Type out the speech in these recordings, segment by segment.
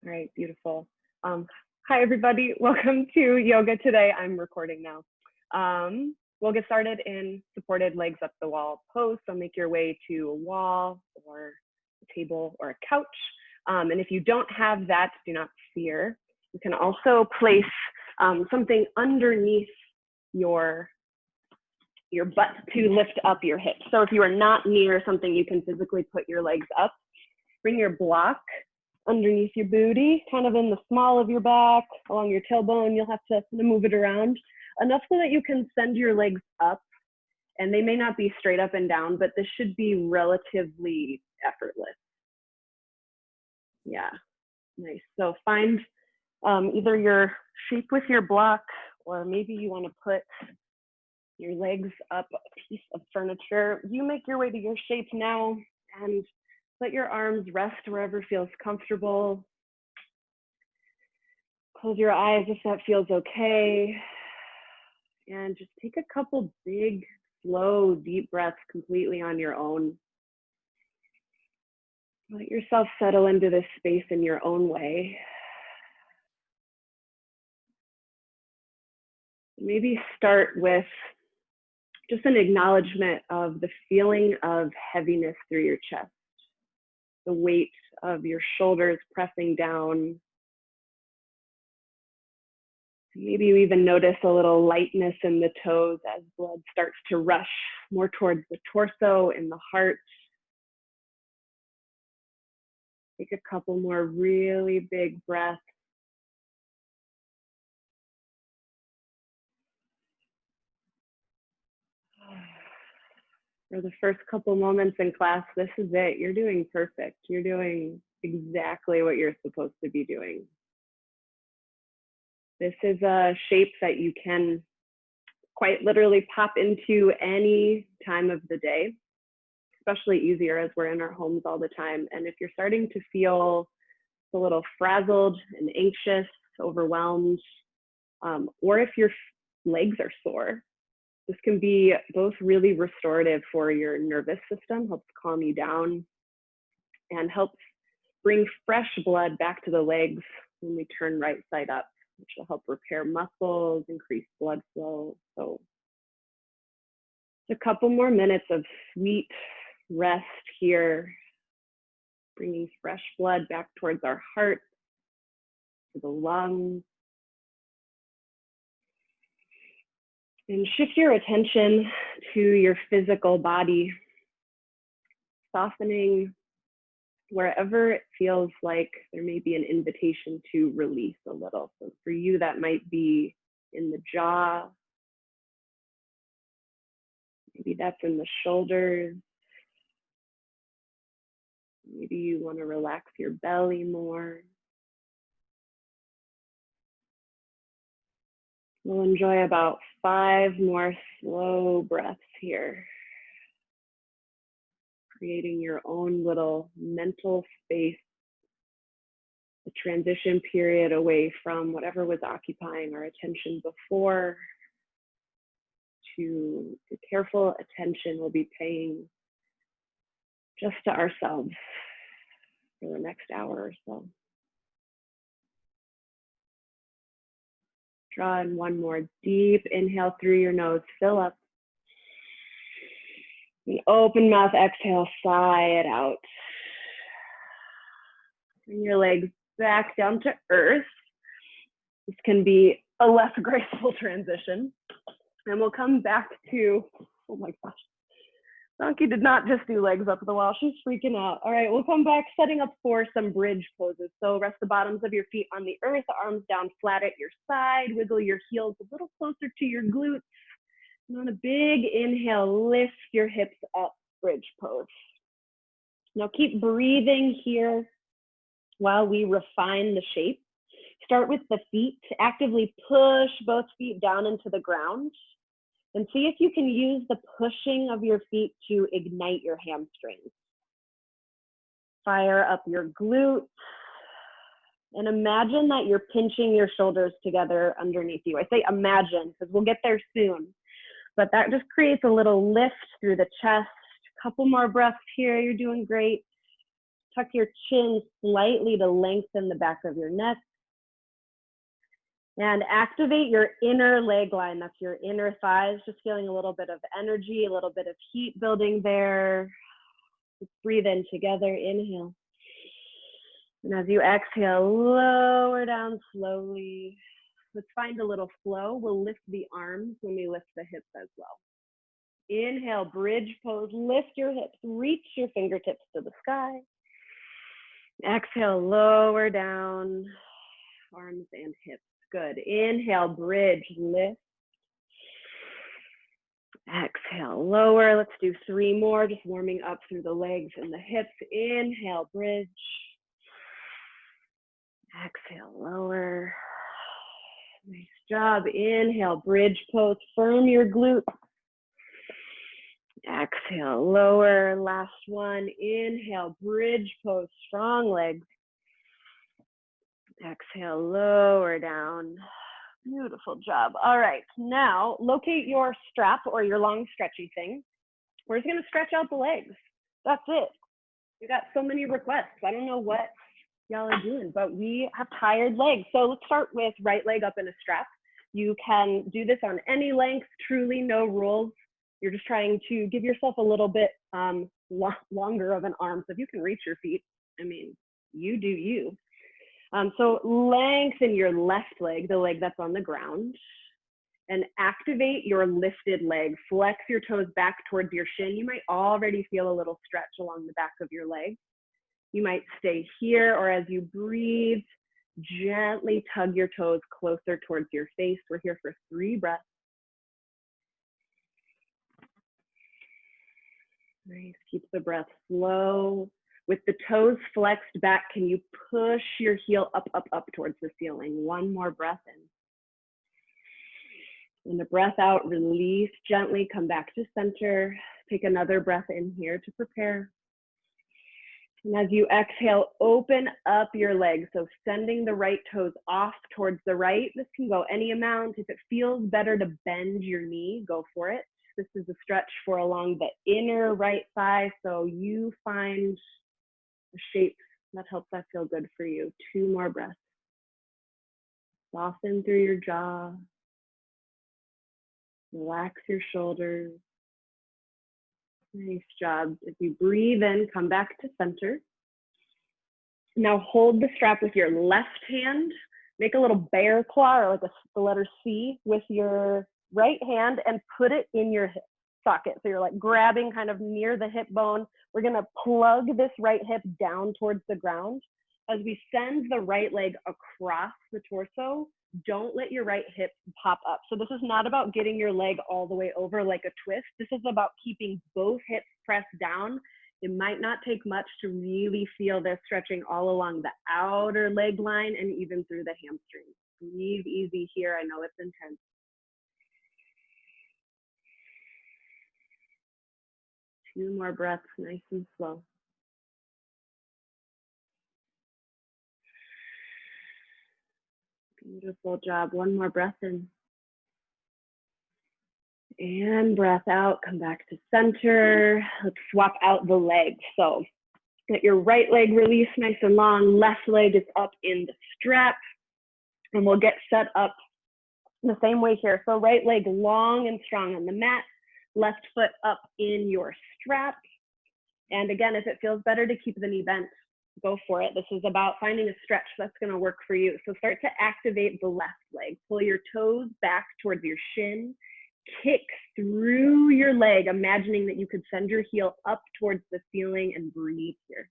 All right, beautiful. Hi, everybody. Welcome to yoga today. I'm recording now. We'll get started in supported legs up the wall pose. So make your way to a wall or a table or a couch. And if you don't have that, do not fear. You can also place something underneath your butt to lift up your hips. So if you are not near something, you can physically put your legs up. Bring your block underneath your booty, kind of in the small of your back, along your tailbone. You'll have to move it around enough so that you can send your legs up. And they may not be straight up and down, but this should be relatively effortless. Yeah, nice. So find either your shape with your block, or maybe you want to put your legs up a piece of furniture. You make your way to your shape now and let your arms rest wherever feels comfortable. Close your eyes if that feels okay. And just take a couple big, slow, deep breaths completely on your own. Let yourself settle into this space in your own way. Maybe start with just an acknowledgement of the feeling of heaviness through your chest. The weight of your shoulders pressing down. Maybe you even notice a little lightness in the toes as blood starts to rush more towards the torso and the heart. Take a couple more really big breaths. For the first couple moments in class, this is it. You're doing perfect. You're doing exactly what you're supposed to be doing. This is a shape that you can quite literally pop into any time of the day, especially easier as we're in our homes all the time. And if you're starting to feel a little frazzled and anxious, overwhelmed, or if your legs are sore, this can be both really restorative for your nervous system, helps calm you down, and helps bring fresh blood back to the legs when we turn right side up, which will help repair muscles, increase blood flow. So a couple more minutes of sweet rest here, bringing fresh blood back towards our heart, to the lungs. And shift your attention to your physical body, softening wherever it feels like there may be an invitation to release a little. So for you, that might be in the jaw. Maybe that's in the shoulders. Maybe you want to relax your belly more. We'll enjoy about 5 more slow breaths here, creating your own little mental space, a transition period away from whatever was occupying our attention before to the careful attention we'll be paying just to ourselves for the next hour or so. Draw in one more deep inhale through your nose, fill up. And open mouth, exhale, sigh it out. Bring your legs back down to earth. This can be a less graceful transition. And we'll come back to, oh my gosh. Donkey did not just do legs up the wall. She's freaking out. All right, we'll come back setting up for some bridge poses. So rest the bottoms of your feet on the earth, arms down flat at your side, wiggle your heels a little closer to your glutes. And on a big inhale, lift your hips up, bridge pose. Now keep breathing here while we refine the shape. Start with the feet. Actively push both feet down into the ground. And see if you can use the pushing of your feet to ignite your hamstrings. Fire up your glutes. And imagine that you're pinching your shoulders together underneath you. I say imagine because we'll get there soon. But that just creates a little lift through the chest. A couple more breaths here. You're doing great. Tuck your chin slightly to lengthen the back of your neck. And activate your inner leg line. That's your inner thighs, just feeling a little bit of energy, a little bit of heat building there. Just breathe in together, inhale. And as you exhale, lower down slowly. Let's find a little flow. We'll lift the arms when we lift the hips as well. Inhale, bridge pose, lift your hips, reach your fingertips to the sky. Exhale, lower down, arms and hips. Good. Inhale, bridge, lift. Exhale, lower. Let's do 3 more, just warming up through the legs and the hips. Inhale, bridge. Exhale, lower. Nice job. Inhale, bridge pose, firm your glutes. Exhale, lower. Last one. Inhale, bridge pose, strong legs. Exhale, lower down. Beautiful job. All right, now locate your strap or your long stretchy thing. We're just gonna stretch out the legs. That's it. We got so many requests. I don't know what y'all are doing, but we have tired legs. So let's start with right leg up in a strap. You can do this on any length, truly no rules. You're just trying to give yourself a little bit longer of an arm. So if you can reach your feet, I mean, you do you. So lengthen your left leg, the leg that's on the ground, and activate your lifted leg. Flex your toes back towards your shin. You might already feel a little stretch along the back of your leg. You might stay here, or as you breathe, gently tug your toes closer towards your face. We're here for 3 breaths. Nice, keep the breath slow. With the toes flexed back, can you push your heel up, up, up towards the ceiling? 1 more breath in. And the breath out, release gently, come back to center. Take another breath in here to prepare. And as you exhale, open up your legs. So sending the right toes off towards the right. This can go any amount. If it feels better to bend your knee, go for it. This is a stretch for along the inner right thigh. So you find a shape that helps that feel good for you. 2 more breaths. Soften through your jaw. Relax your shoulders. Nice job. If you breathe in, come back to center. Now hold the strap with your left hand. Make a little bear claw or like the letter C with your right hand and put it in your hip socket. So you're like grabbing kind of near the hip bone. We're gonna plug this right hip down towards the ground. As we send the right leg across the torso, don't let your right hip pop up. So this is not about getting your leg all the way over like a twist. This is about keeping both hips pressed down. It might not take much to really feel this stretching all along the outer leg line and even through the hamstrings. Breathe easy here. I know it's intense. Two more breaths, nice and slow. Beautiful job. One more breath in. And breath out, come back to center. Let's swap out the legs. So get your right leg released nice and long. Left leg is up in the strap. And we'll get set up the same way here. So right leg long and strong on the mat. Left foot up in your strap. And again, if it feels better to keep the knee bent, go for it. This is about finding a stretch that's going to work for you. So start to activate the left leg. Pull your toes back towards your shin. Kick through your leg, imagining that you could send your heel up towards the ceiling and breathe here.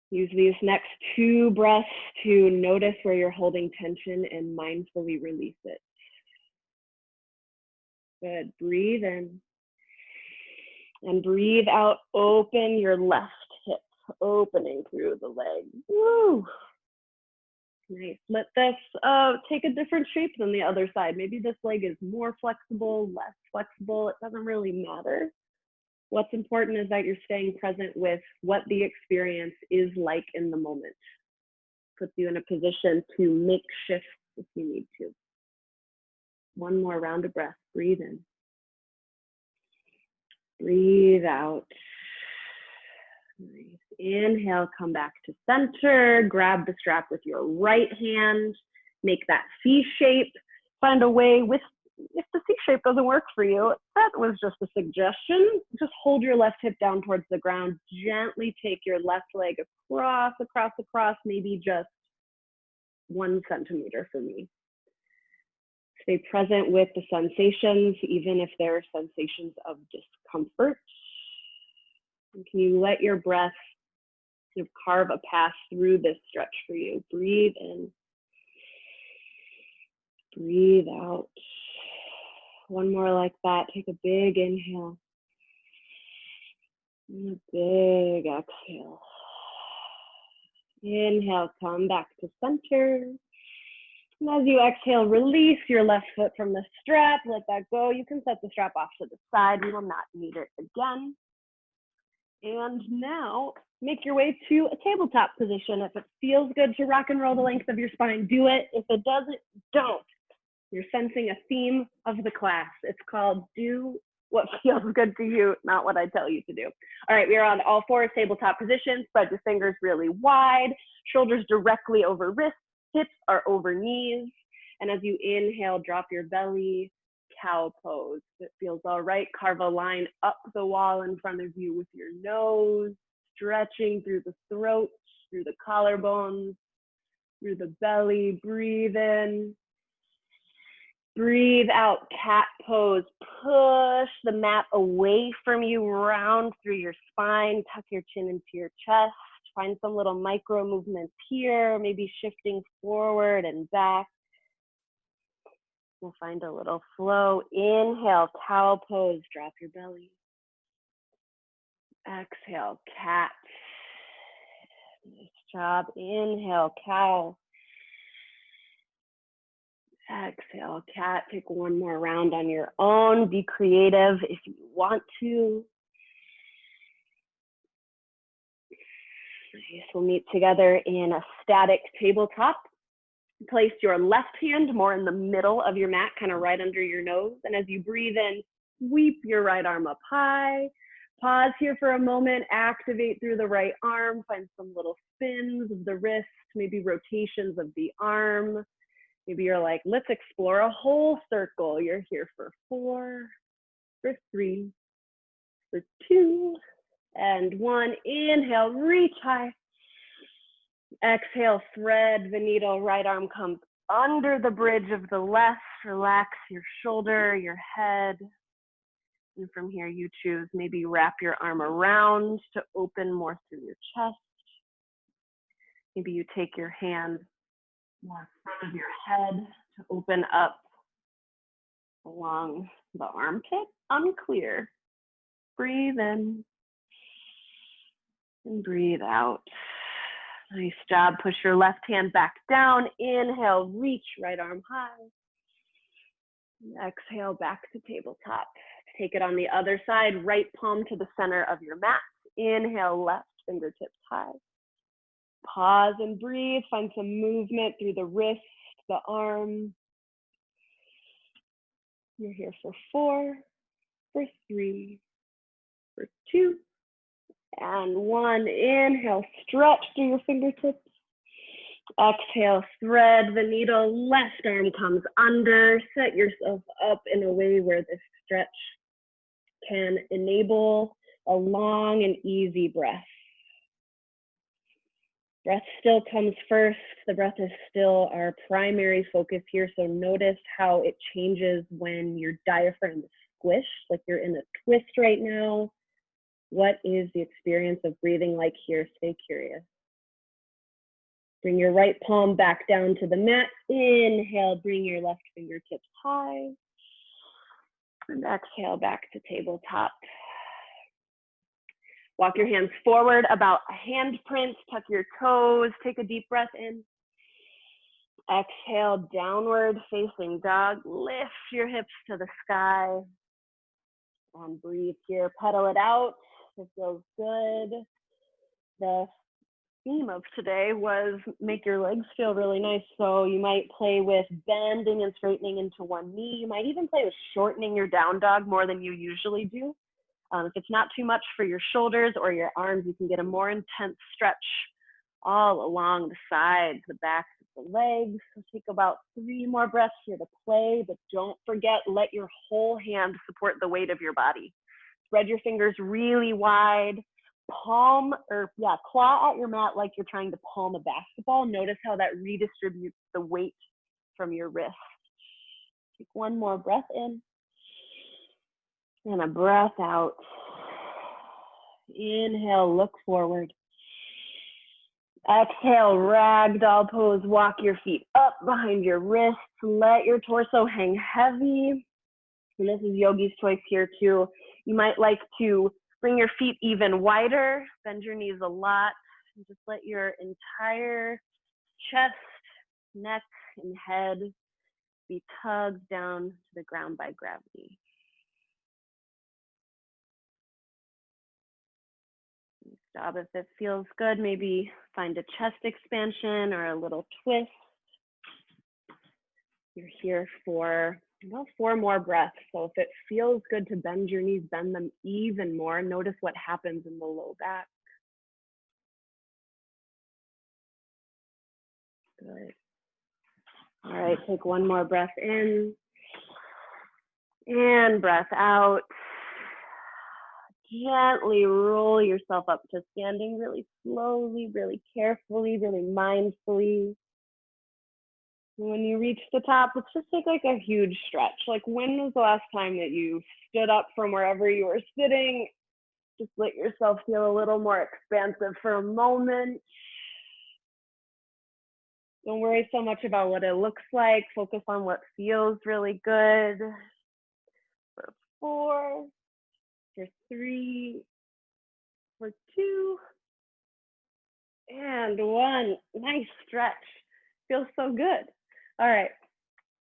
Use these next 2 breaths to notice where you're holding tension and mindfully release it. Good. Breathe in. And breathe out. Open your left hip, opening through the leg. Woo! Nice. Let this take a different shape than the other side. Maybe this leg is more flexible, less flexible. It doesn't really matter. What's important is that you're staying present with what the experience is like in the moment. Puts you in a position to make shifts if you need to. One more round of breath. Breathe in. Breathe out. Nice. Inhale, come back to center. Grab the strap with your right hand. Make that C shape. Find a way with, if the C shape doesn't work for you, that was just a suggestion. Just hold your left hip down towards the ground. Gently take your left leg across, maybe just 1 centimeter for me. Stay present with the sensations, even if there are sensations of discomfort. And can you let your breath sort of carve a path through this stretch for you? Breathe in. Breathe out. One more like that. Take a big inhale. And a big exhale. Inhale, come back to center. And as you exhale, release your left foot from the strap. Let that go. You can set the strap off to the side. We will not need it again. And now make your way to a tabletop position. If it feels good to rock and roll the length of your spine, do it. If it doesn't, don't. You're sensing a theme of the class. It's called do what feels good to you, not what I tell you to do. All right, we are on all fours, tabletop position. Spread your fingers really wide, shoulders directly over wrists, hips are over knees. And as you inhale, drop your belly, cow pose. It feels all right. Carve a line up the wall in front of you with your nose, stretching through the throat, through the collarbones, through the belly. Breathe in. Breathe out, cat pose. Push the mat away from you, round through your spine, tuck your chin into your chest. Find some little micro movements here, maybe shifting forward and back. We'll find a little flow. Inhale, cow pose, drop your belly. Exhale, cat. Nice job. Inhale, cow. Exhale, cat. Take one more round on your own. Be creative if you want to. Nice. We'll meet together in a static tabletop. Place your left hand more in the middle of your mat, kind of right under your nose. And as you breathe in, sweep your right arm up high. Pause here for a moment. Activate through the right arm. Find some little spins of the wrist, maybe rotations of the arm. Maybe you're like, let's explore a whole circle. You're here for 4, for 3, for 2, and 1. Inhale, reach high. Exhale, thread the needle. Right arm comes under the bridge of the left. Relax your shoulder, your head. And from here, you choose, maybe wrap your arm around to open more through your chest. Maybe you take your hand more front of your head to open up along the armpit. Unclear. Breathe in and breathe out. Nice job. Push your left hand back down. Inhale, reach right arm high. Exhale, back to tabletop. Take it on the other side. Right palm to the center of your mat. Inhale, left fingertips high. Pause and breathe. Find some movement through the wrist, the arm. You're here for 4, for 3, for 2, and 1. Inhale, stretch through your fingertips. Exhale, thread the needle. Left arm comes under. Set yourself up in a way where this stretch can enable a long and easy breath. Breath still comes first. The breath is still our primary focus here. So notice how it changes when your diaphragm is squished, like you're in a twist right now. What is the experience of breathing like here? Stay curious. Bring your right palm back down to the mat. Inhale, bring your left fingertips high. And exhale, back to tabletop. Walk your hands forward about a handprint, tuck your toes, take a deep breath in. Exhale, downward facing dog. Lift your hips to the sky. And breathe here, pedal it out. It feels good. The theme of today was make your legs feel really nice. So you might play with bending and straightening into one knee. You might even play with shortening your down dog more than you usually do. If it's not too much for your shoulders or your arms, you can get a more intense stretch all along the sides, the backs of the legs. So take about 3 more breaths here to play, but don't forget, let your whole hand support the weight of your body. Spread your fingers really wide. Palm, or claw at your mat like you're trying to palm a basketball. Notice how that redistributes the weight from your wrist. Take 1 more breath in and a breath out. Inhale, look forward. Exhale, ragdoll pose. Walk your feet up behind your wrists. Let your torso hang heavy. And this is yogi's choice here too. You might like to bring your feet even wider, bend your knees a lot, and just let your entire chest, neck, and head be tugged down to the ground by gravity. Stop if it feels good. Maybe find a chest expansion or a little twist. You're here for about 4 more breaths. So if it feels good to bend your knees, bend them even more. Notice what happens in the low back. Good. All right, take 1 more breath in and breath out. Gently roll yourself up to standing really slowly, really carefully, really mindfully. When you reach the top, let's just take like a huge stretch. Like, when was the last time that you stood up from wherever you were sitting? Just let yourself feel a little more expansive for a moment. Don't worry so much about what it looks like. Focus on what feels really good. For 4, for 3, for 2, and 1. Nice stretch. Feels so good. All right,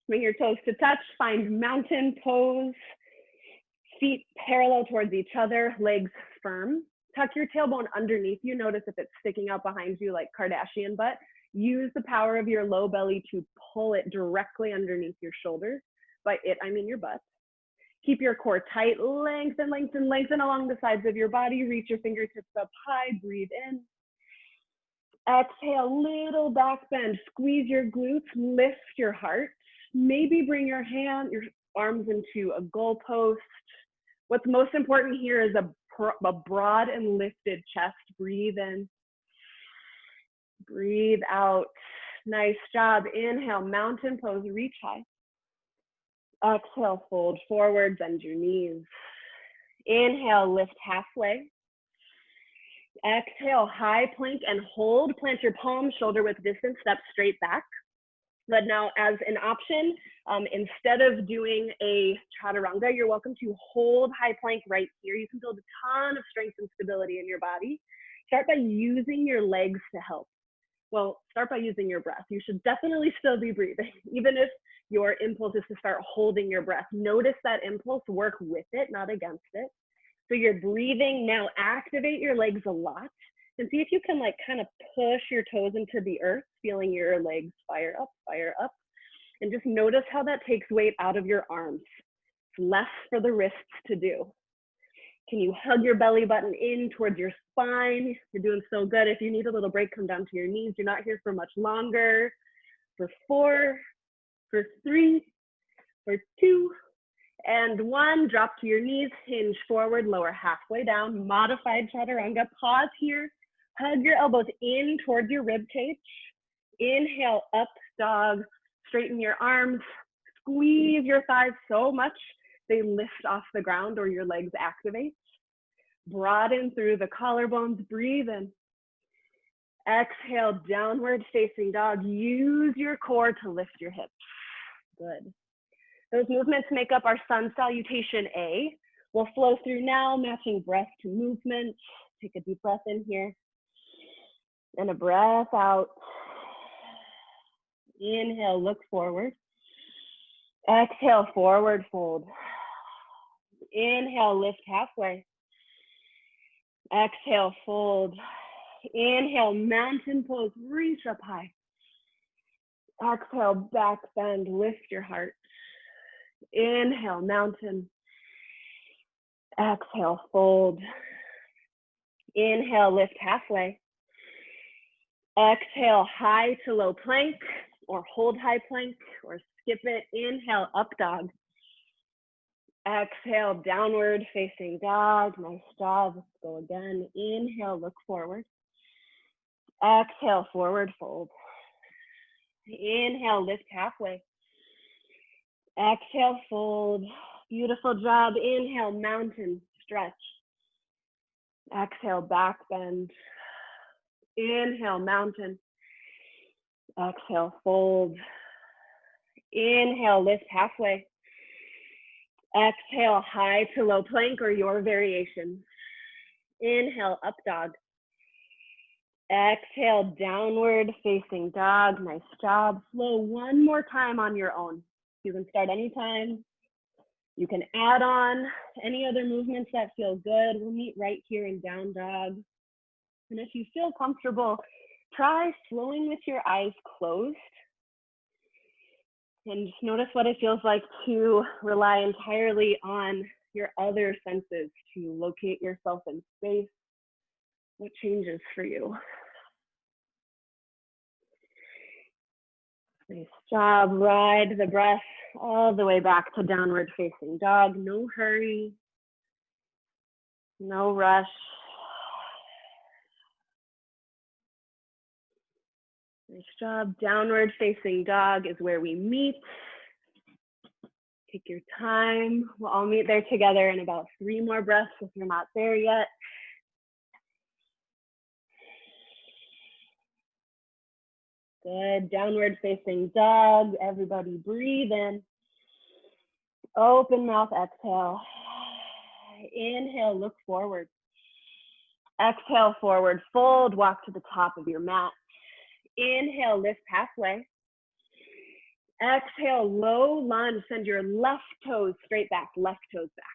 bring your toes to touch, find mountain pose. Feet parallel towards each other, legs firm. Tuck your tailbone underneath you. Notice if it's sticking out behind you like Kardashian butt. Use the power of your low belly to pull it directly underneath your shoulders. By it, I mean your butt. Keep your core tight, lengthen, lengthen, lengthen along the sides of your body. Reach your fingertips up high, breathe in. Exhale, little back bend. Squeeze your glutes, lift your heart. Maybe bring your arms into a goalpost. What's most important here is a broad and lifted chest. Breathe in. Breathe out. Nice job. Inhale, mountain pose, reach high. Exhale, fold forward, bend your knees. Inhale, lift halfway. Exhale, high plank and hold. Plant your palms shoulder width distance, step straight back. But now, as an option, instead of doing a chaturanga, you're welcome to hold high plank right here. You can build a ton of strength and stability in your body. Start by using your legs to help. Well, start by using your breath. You should definitely still be breathing, even if your impulse is to start holding your breath. Notice that impulse, work with it, not against it. So you're breathing. Now activate your legs a lot and see if you can like kind of push your toes into the earth, feeling your legs fire up, and just notice how that takes weight out of your arms. It's less for the wrists to do. Can you hug your belly button in towards your spine? You're doing so good. If you need a little break, come down to your knees. You're not here for much longer. For 4, for 3, for 2, and 1. Drop to your knees, hinge forward, lower halfway down. Modified chaturanga. Pause here. Hug your elbows in towards your rib cage. Inhale, up dog. Straighten your arms. Squeeze your thighs so much they lift off the ground or your legs activate. Broaden through the collarbones. Breathe in. Exhale, downward facing dog. Use your core to lift your hips. Good. Those movements make up our sun salutation A. We'll flow through now, matching breath to movement. Take a deep breath in here. And a breath out. Inhale, look forward. Exhale, forward fold. Inhale, lift halfway. Exhale, fold. Inhale, mountain pose, reach up high. Exhale, back bend, lift your heart. Inhale, mountain. Exhale, fold. Inhale, lift halfway. Exhale, high to low plank, or hold high plank, or skip it. Inhale, up dog. Exhale, downward facing dog. Nice job. Let's go again. Inhale, look forward. Exhale, forward fold. Inhale, lift halfway. Exhale, fold. Beautiful job. Inhale, mountain stretch. Exhale, back bend. Inhale, mountain. Exhale, fold. Inhale, lift halfway. Exhale, high to low plank or your variation. Inhale, up dog. Exhale, downward facing dog. Nice job. Flow one more time on your own. You can start anytime. You can add on any other movements that feel good. We'll meet right here in down dog. And if you feel comfortable, try flowing with your eyes closed. And just notice what it feels like to rely entirely on your other senses to locate yourself in space. What changes for you? Nice job. Ride the breath all the way back to downward facing dog. No hurry. No rush. Nice job. Downward facing dog is where we meet. Take your time. We'll all meet there together in about 3 more breaths if you're not there yet. Good. Downward facing dog. Everybody breathe in. Open mouth, exhale. Inhale, look forward. Exhale, forward fold. Walk to the top of your mat. Inhale, lift halfway. Exhale, low lunge. Send your left toes straight back, left toes back.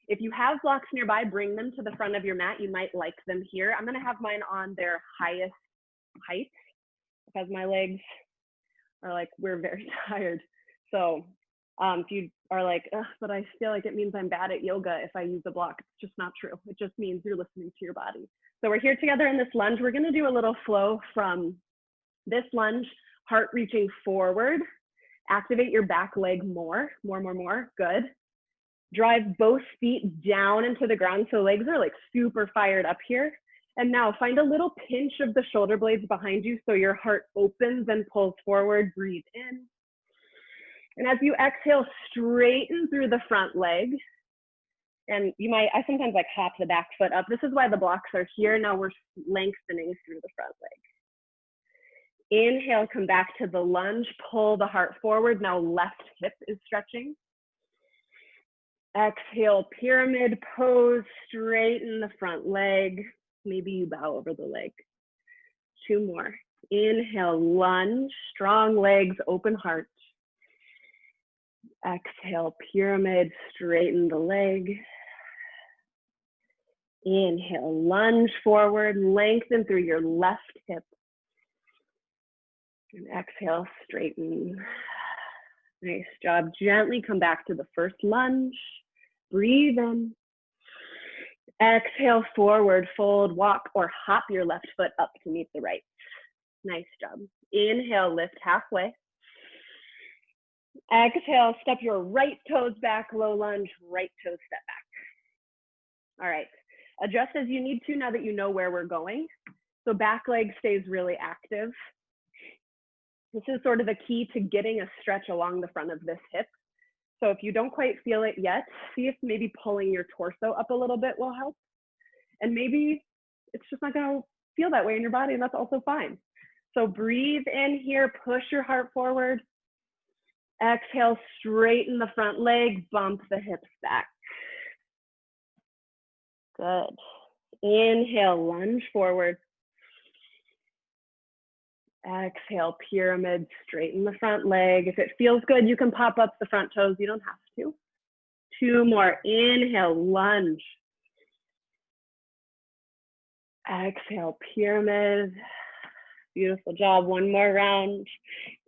If you have blocks nearby, bring them to the front of your mat. You might like them here. I'm going to have mine on their highest height because my legs are like, we're very tired. So if you are like, but I feel like it means I'm bad at yoga if I use a block, it's just not true. It just means you're listening to your body. So we're here together in this lunge. We're going to do a little flow from this lunge, heart reaching forward. Activate your back leg more. Good. Drive both feet down into the ground so legs are like super fired up here. And now find a little pinch of the shoulder blades behind you so your heart opens and pulls forward. Breathe in. And as you exhale, straighten through the front leg. And I sometimes like hop the back foot up. This is why the blocks are here. Now we're lengthening through the front leg. Inhale, come back to the lunge, pull the heart forward. Now left hip is stretching. Exhale, pyramid pose, straighten the front leg. Maybe you bow over the leg. 2 more. Inhale, lunge, strong legs, open heart. Exhale, pyramid, straighten the leg. Inhale, lunge forward, lengthen through your left hip. And exhale, straighten. Nice job. Gently come back to the first lunge. Breathe in. Exhale, forward fold, walk or hop your left foot up to meet the right. Nice job. Inhale, lift halfway. Exhale, step your right toes back, low lunge, right toes step back. All right, adjust as you need to now that you know where we're going. So back leg stays really active. This is sort of the key to getting a stretch along the front of this hip. So if you don't quite feel it yet, see if maybe pulling your torso up a little bit will help. And maybe it's just not going to feel that way in your body, and that's also fine. So breathe in here, push your heart forward. Exhale, straighten the front leg, bump the hips back. Good. Inhale, lunge forward. Exhale, pyramid, straighten the front leg. If it feels good, you can pop up the front toes. You don't have to. 2 more. Inhale, lunge. Exhale, pyramid. Beautiful job. 1 more round.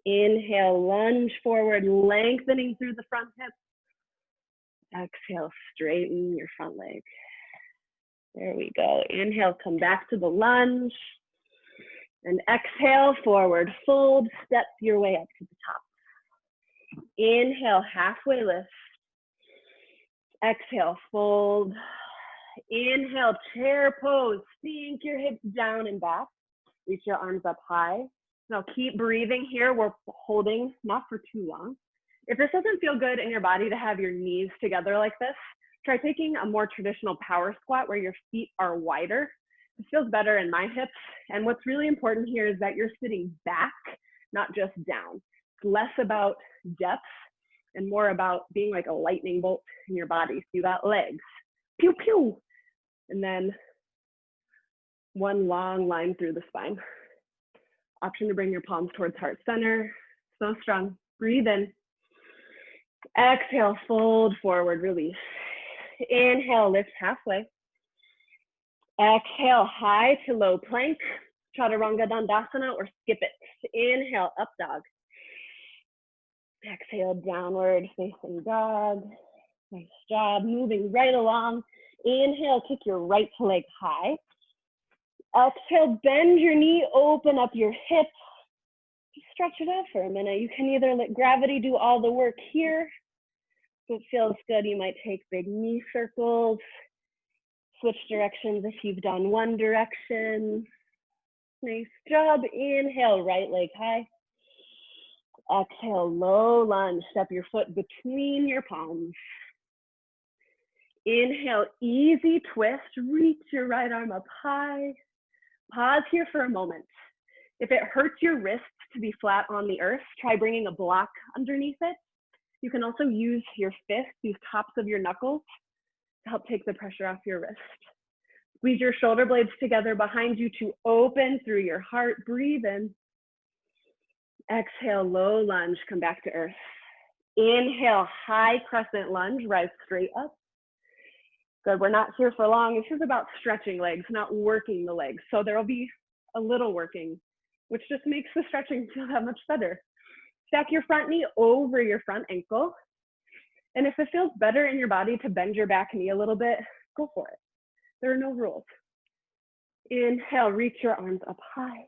Inhale, lunge forward, lengthening through the front hip. Exhale, straighten your front leg. There we go. Inhale, come back to the lunge. And exhale, forward fold, step your way up to the top. Inhale, halfway lift. Exhale, fold. Inhale, chair pose. Sink your hips down and back. Reach your arms up high. Now keep breathing here. We're holding, not for too long. If this doesn't feel good in your body to have your knees together like this, try taking a more traditional power squat where your feet are wider. It feels better in my hips. And what's really important here is that you're sitting back, not just down. It's less about depth and more about being like a lightning bolt in your body. So you got legs, pew, pew. And then one long line through the spine. Option to bring your palms towards heart center. So strong. Breathe in. Exhale, fold forward, release. Inhale, lift halfway. Exhale, high to low plank, chaturanga dandasana, or skip it. Inhale, up dog. Exhale, downward facing dog. Nice job, moving right along. Inhale, kick your right leg high. Exhale, bend your knee, open up your hips. Just stretch it out for a minute. You can either let gravity do all the work here. If it feels good, you might take big knee circles. Switch directions if you've done one direction. Nice job. Inhale, right leg high. Exhale, low lunge. Step your foot between your palms. Inhale, easy twist. Reach your right arm up high. Pause here for a moment. If it hurts your wrists to be flat on the earth, try bringing a block underneath it. You can also use your fists, these tops of your knuckles, to help take the pressure off your wrist. Squeeze your shoulder blades together behind you to open through your heart. Breathe in. Exhale, low lunge, come back to earth. Inhale, high crescent lunge, rise straight up. Good, we're not here for long. This is about stretching legs, not working the legs. So there will be a little working, which just makes the stretching feel that much better. Stack your front knee over your front ankle. And if it feels better in your body to bend your back knee a little bit, go for it. There are no rules. Inhale, reach your arms up high.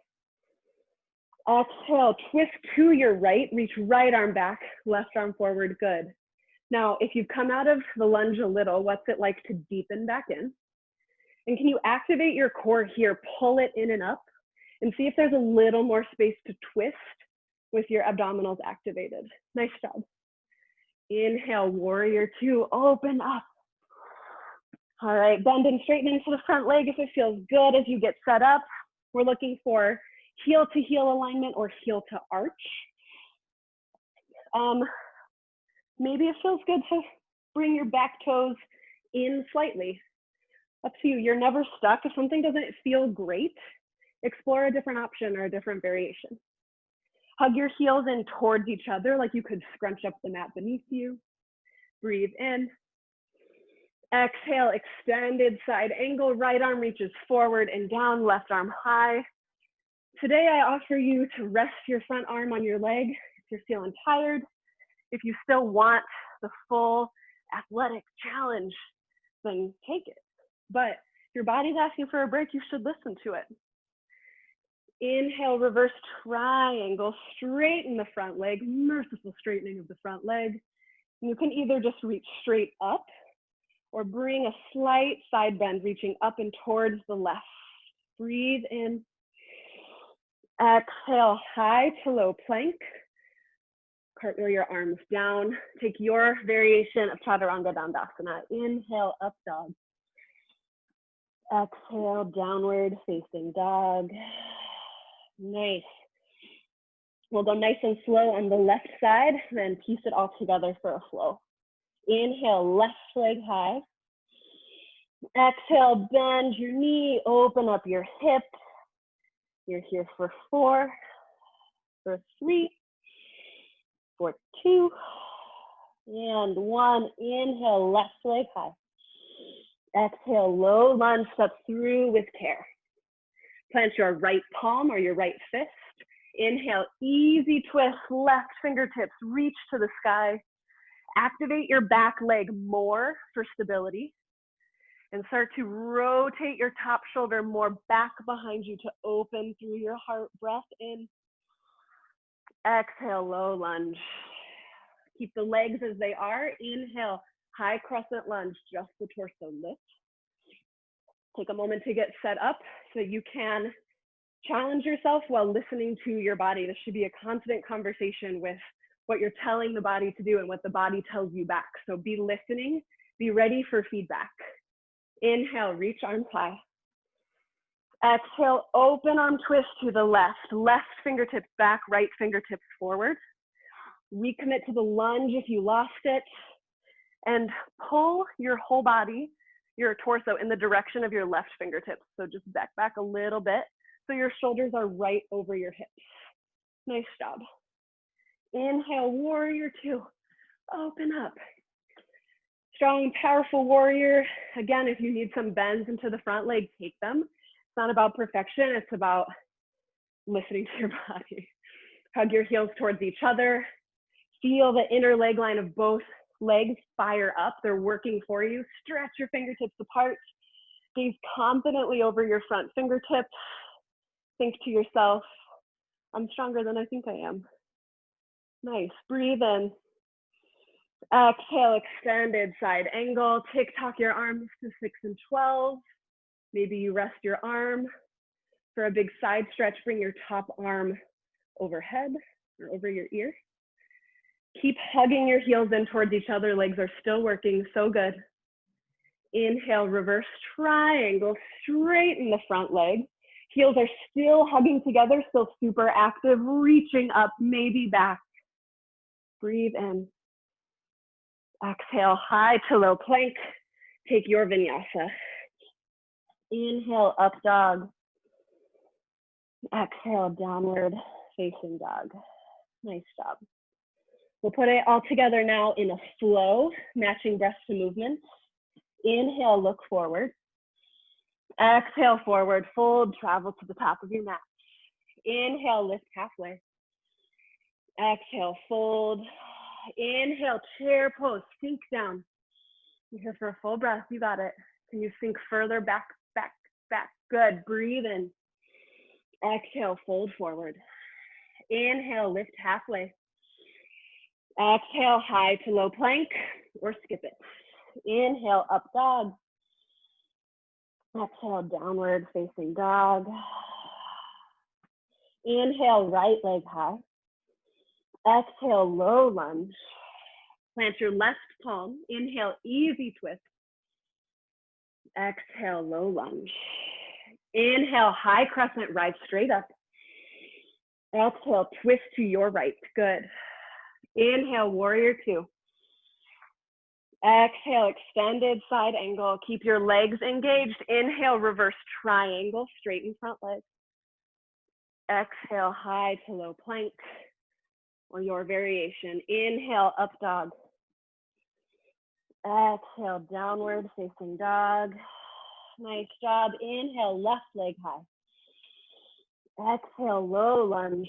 Exhale, twist to your right, reach right arm back, left arm forward, good. Now, if you've come out of the lunge a little, what's it like to deepen back in? And can you activate your core here, pull it in and up, and see if there's a little more space to twist with your abdominals activated. Nice job. Inhale, warrior two, open up. All right, bend and straighten into the front leg if it feels good as you get set up. We're looking for heel to heel alignment or heel to arch. Maybe it feels good to bring your back toes in slightly. Up to you, you're never stuck. If something doesn't feel great, explore a different option or a different variation. Hug your heels in towards each other like you could scrunch up the mat beneath you. Breathe in. Exhale, extended side angle, right arm reaches forward and down, left arm high. Today I offer you to rest your front arm on your leg if you're feeling tired. If you still want the full athletic challenge, then take it. But if your body's asking for a break, you should listen to it. Inhale, reverse triangle, straighten the front leg, merciful straightening of the front leg. You can either just reach straight up or bring a slight side bend, reaching up and towards the left. Breathe in. Exhale, high to low plank. Cartwheel your arms down. Take your variation of chaturanga dandasana. Inhale, up dog. Exhale, downward facing dog. Nice. We'll go nice and slow on the left side, then piece it all together for a flow. Inhale, left leg high. Exhale, bend your knee, open up your hip. You're here for 4, for 3, for 2, and 1. Inhale, left leg high. Exhale, low lunge, step through with care. Plant your right palm or your right fist. Inhale, easy twist, left fingertips reach to the sky. Activate your back leg more for stability and start to rotate your top shoulder more back behind you to open through your heart. Breath in. Exhale, low lunge. Keep the legs as they are. Inhale, high crescent lunge, just the torso lift. Take a moment to get set up so that you can challenge yourself while listening to your body. This should be a constant conversation with what you're telling the body to do and what the body tells you back. So be listening, be ready for feedback. Inhale, reach arms high. Exhale, open arm twist to the left. Left fingertips back, right fingertips forward. Recommit to the lunge if you lost it. And pull your whole body, your torso, in the direction of your left fingertips. So just back a little bit so your shoulders are right over your hips. Nice job. Inhale, warrior two. Open up. Strong, powerful warrior. Again, if you need some bends into the front leg, take them. It's not about perfection. It's about listening to your body. Hug your heels towards each other. Feel the inner leg line of both legs fire up. They're working for you. Stretch your fingertips apart. Gaze confidently over your front fingertips. Think to yourself, I'm stronger than I think I am. Nice. Breathe in. Exhale, extended side angle. Tick-tock your arms to 6 and 12. Maybe you rest your arm for a big side stretch. Bring your top arm overhead or over your ear. Keep hugging your heels in towards each other. Legs are still working. So good. Inhale, reverse triangle. Straighten the front leg. Heels are still hugging together, still super active. Reaching up, maybe back. Breathe in. Exhale, high to low plank. Take your vinyasa. Inhale, up dog. Exhale, downward facing dog. Nice job. We'll put it all together now in a flow, matching breath to movement. Inhale, look forward. Exhale, forward fold, travel to the top of your mat. Inhale, lift halfway. Exhale, fold. Inhale, chair pose, sink down. You're here for a full breath, you got it. Can you sink further back, back, back? Good, breathe in. Exhale, fold forward. Inhale, lift halfway. Exhale, high to low plank or skip it. Inhale, up dog. Exhale, downward facing dog. Inhale, right leg high. Exhale, low lunge. Plant your left palm. Inhale, easy twist. Exhale, low lunge. Inhale, high crescent, rise straight up. Exhale, twist to your right. Good. Inhale, warrior two. Exhale, extended side angle. Keep your legs engaged. Inhale, reverse triangle, straighten front leg. Exhale, high to low plank or your variation. Inhale, up dog. Exhale, downward facing dog. Nice job. Inhale, left leg high. Exhale, low lunge.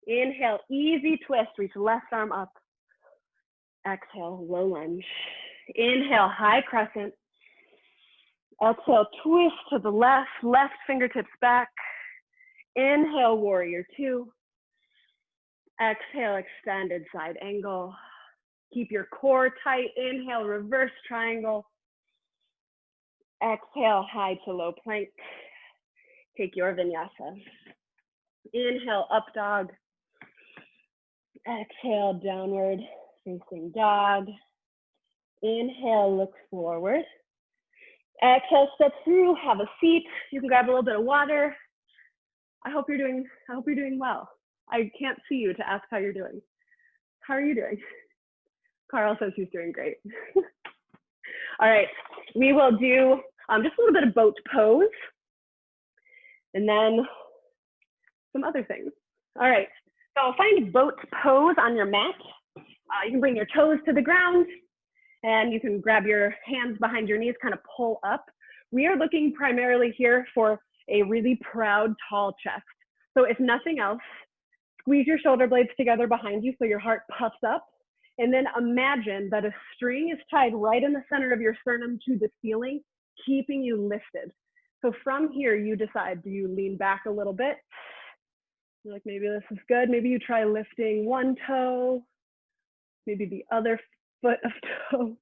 Inhale, easy twist, reach left arm up. Exhale, low lunge. Inhale, high crescent. Exhale, twist to the left, left fingertips back. Inhale, warrior two. Exhale, extended side angle. Keep your core tight. Inhale, reverse triangle. Exhale, high to low plank. Take your vinyasa. Inhale, up dog. Exhale, downward facing dog. Inhale, look forward. Exhale, step through, have a seat. You can grab a little bit of water. I hope you're doing well. I can't see you to ask how you're doing. How are you doing? Carl says he's doing great. All right, we will do just a little bit of boat pose and then some other things. All right, so find boat pose on your mat. You can bring your toes to the ground and you can grab your hands behind your knees, kind of pull up. We are looking primarily here for a really proud, tall chest. So if nothing else, squeeze your shoulder blades together behind you so your heart puffs up And then imagine that a string is tied right in the center of your sternum to the ceiling, keeping you lifted. So from here, you decide, do you lean back a little bit? You're like, maybe this is good. Maybe you try lifting one toe, maybe the other foot of toe.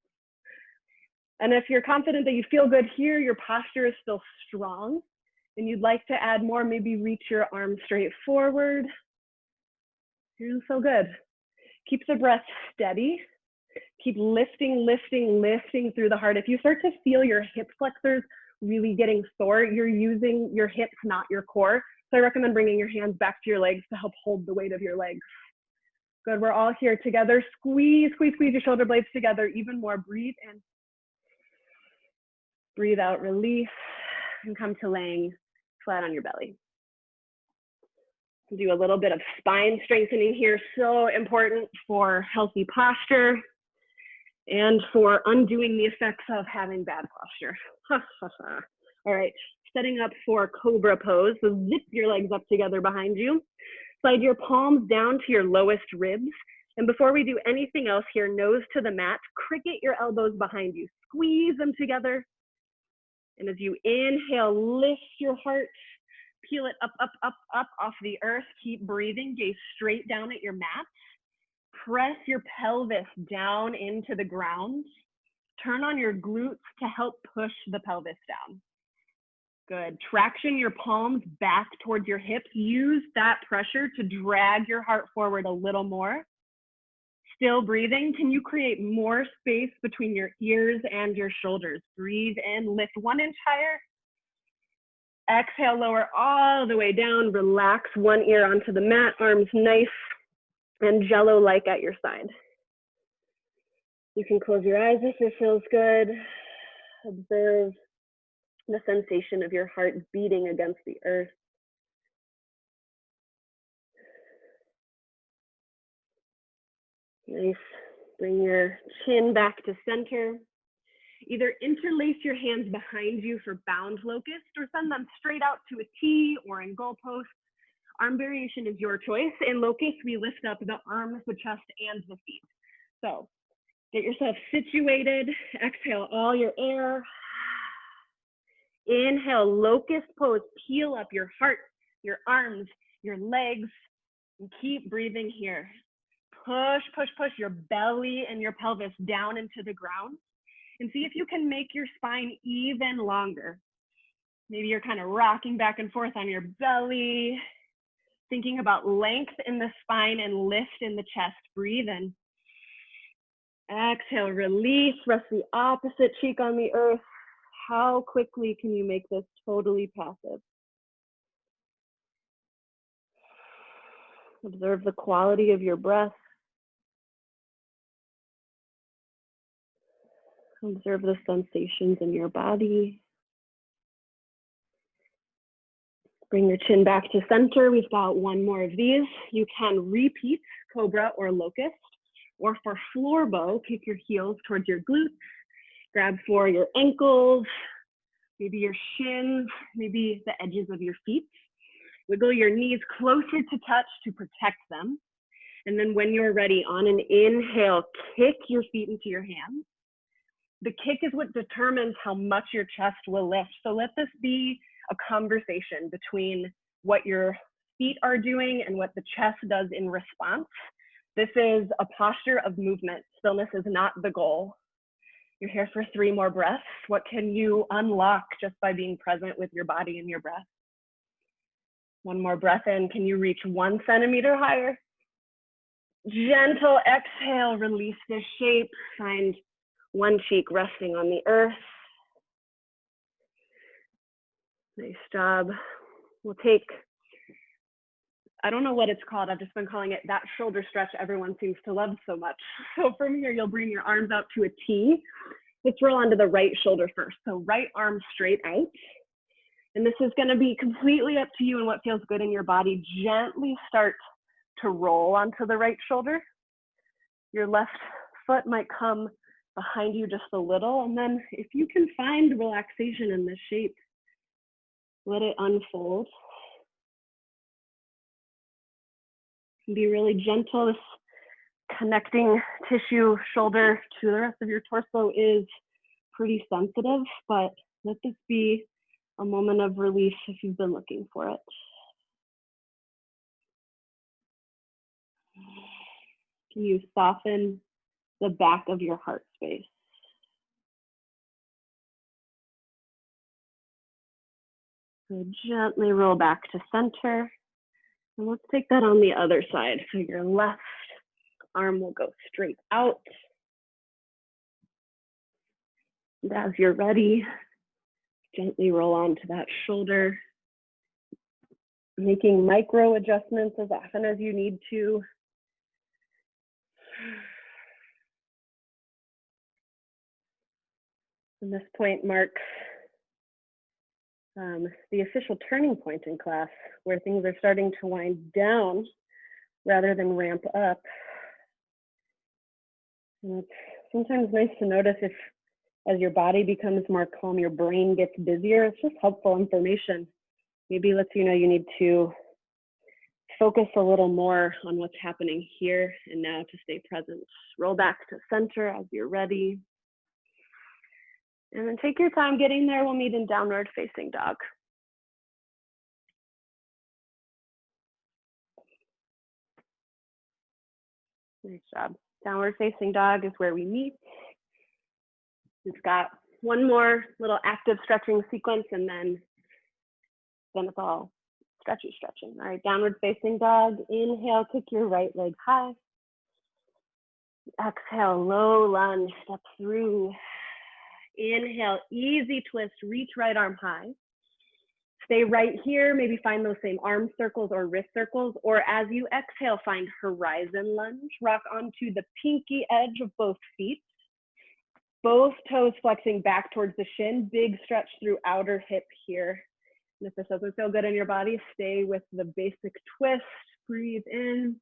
And if you're confident that you feel good here, your posture is still strong, and you'd like to add more, maybe reach your arm straight forward. You're doing so good. Keep the breath steady. Keep lifting, lifting, lifting through the heart. If you start to feel your hip flexors really getting sore, you're using your hips, not your core. So I recommend bringing your hands back to your legs to help hold the weight of your legs. Good, we're all here together. Squeeze, squeeze, squeeze your shoulder blades together even more. Breathe in. Breathe out, release, and come to laying flat on your belly. Do a little bit of spine strengthening here, so important for healthy posture and for undoing the effects of having bad posture. All right, setting up for cobra pose. So zip your legs up together behind you. Slide your palms down to your lowest ribs. And before we do anything else here, nose to the mat, cricket your elbows behind you. Squeeze them together. And as you inhale, lift your heart. Peel it up, up, up, up off the earth. Keep breathing. Gaze straight down at your mat. Press your pelvis down into the ground. Turn on your glutes to help push the pelvis down. Good. Traction your palms back towards your hips. Use that pressure to drag your heart forward a little more. Still breathing. Can you create more space between your ears and your shoulders? Breathe in. Lift 1 inch higher. Exhale, lower all the way down. Relax one ear onto the mat, arms nice and jello-like at your side. You can close your eyes if it feels good. Observe the sensation of your heart beating against the earth. Nice. Bring your chin back to center. Either interlace your hands behind you for bound locust or send them straight out to a T or in goalpost. Arm variation is your choice. In locust, we lift up the arms, the chest, and the feet. So get yourself situated. Exhale all your air. Inhale, locust pose. Peel up your heart, your arms, your legs, and keep breathing here. Push, push, push your belly and your pelvis down into the ground. And see if you can make your spine even longer. Maybe you're kind of rocking back and forth on your belly, thinking about length in the spine and lift in the chest. Breathe in. Exhale, release, rest the opposite cheek on the earth. How quickly can you make this totally passive? Observe the quality of your breath. Observe the sensations in your body. Bring your chin back to center. We've got one more of these. You can repeat cobra or locust, or for floor bow, kick your heels towards your glutes. Grab for your ankles, maybe your shins, maybe the edges of your feet. Wiggle your knees closer to touch to protect them. And then when you're ready, on an inhale, kick your feet into your hands. The kick is what determines how much your chest will lift. So let this be a conversation between what your feet are doing and what the chest does in response. This is a posture of movement. Stillness is not the goal. You're here for 3 more breaths. What can you unlock just by being present with your body and your breath? 1 more breath in. Can you reach 1 centimeter higher? Gentle exhale, release this shape. Find one cheek resting on the earth. Nice job. We'll take, I don't know what it's called. I've just been calling it that shoulder stretch everyone seems to love so much. So from here, you'll bring your arms out to a T. Let's roll onto the right shoulder first. So right arm straight out. And this is gonna be completely up to you and what feels good in your body. Gently start to roll onto the right shoulder. Your left foot might come behind you just a little. And then if you can find relaxation in this shape, let it unfold. Be really gentle. This connecting tissue, shoulder to the rest of your torso is pretty sensitive, but let this be a moment of relief if you've been looking for it. Can you soften the back of your heart space? So gently roll back to center. And let's take that on the other side. So your left arm will go straight out. And as you're ready, gently roll onto that shoulder, making micro adjustments as often as you need to. And this point marks the official turning point in class, where things are starting to wind down rather than ramp up. And it's sometimes nice to notice if, as your body becomes more calm, your brain gets busier. It's just helpful information. Maybe lets you know you need to focus a little more on what's happening here and now to stay present. Roll back to center as you're ready. And then take your time getting there. We'll meet in downward facing dog. Nice job. Downward facing dog is where we meet. We've got one more little active stretching sequence, and then it's all stretchy stretching. All right, downward facing dog. Inhale, kick your right leg high. Exhale, low lunge, step through. Inhale, easy twist, reach right arm high. Stay right here, maybe find those same arm circles or wrist circles, or as you exhale, find horizon lunge. Rock onto the pinky edge of both feet. Both toes flexing back towards the shin, big stretch through outer hip here. And if this doesn't feel good in your body, stay with the basic twist, breathe in,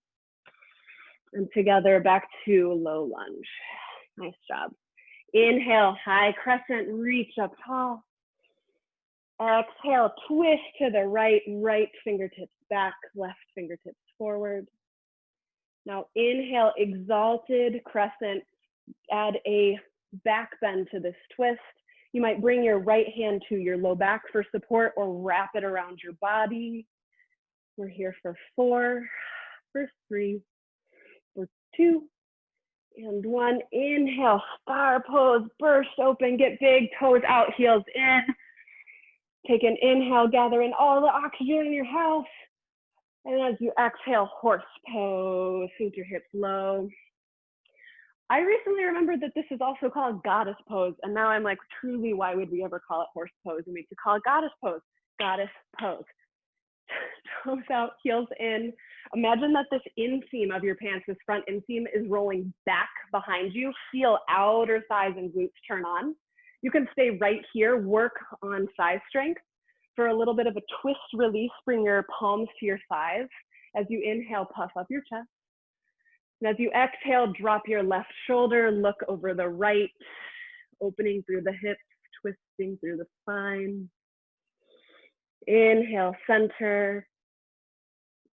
and together back to low lunge. Nice job. Inhale, high crescent, reach up tall. Exhale, twist to the right, right fingertips back, left fingertips forward. Now inhale, exalted crescent, add a back bend to this twist. You might bring your right hand to your low back for support or wrap it around your body. We're here for 4, for 3, for 2, and 1. Inhale, star pose, burst open, get big, toes out, heels in. Take an inhale, gather in all the oxygen in your house. And as you exhale, horse pose, sink your hips low. I recently remembered that this is also called goddess pose. And now I'm like, truly, why would we ever call it horse pose? And we could call it goddess pose, goddess pose. Toes out, heels in. Imagine that this inseam of your pants, this front inseam, is rolling back behind you. Feel outer thighs and glutes turn on. You can stay right here, work on thigh strength. For a little bit of a twist release, bring your palms to your thighs. As you inhale, puff up your chest. And as you exhale, drop your left shoulder, look over the right, opening through the hips, twisting through the spine. Inhale, center.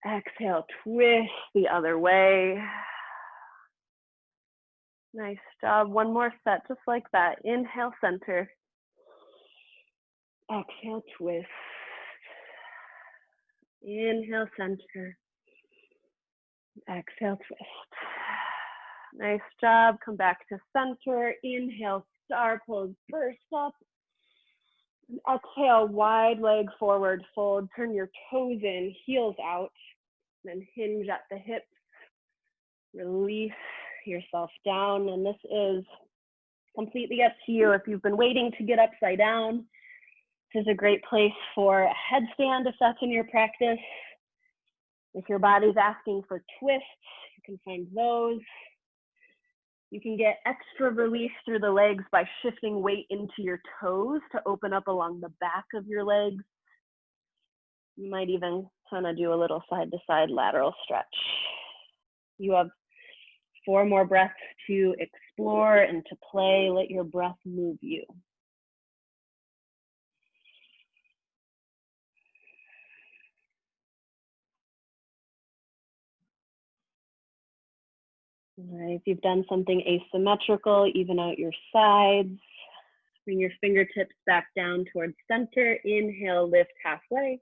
Exhale, twist the other way. Nice job. One more set, just like that. Inhale, center. Exhale, twist. Inhale, center. Exhale, twist. Nice job. Come back to center. Inhale, star pose, burst up. And exhale, wide leg forward, fold. Turn your toes in, heels out. Then hinge at the hips. Release yourself down. And this is completely up to you. If you've been waiting to get upside down, this is a great place for a headstand if that's in your practice. If your body's asking for twists, you can find those. You can get extra release through the legs by shifting weight into your toes to open up along the back of your legs. You might even kind of do a little side-to-side lateral stretch. You have 4 more breaths to explore and to play. Let your breath move you. All right, if you've done something asymmetrical, even out your sides. Bring your fingertips back down towards center. Inhale, lift halfway.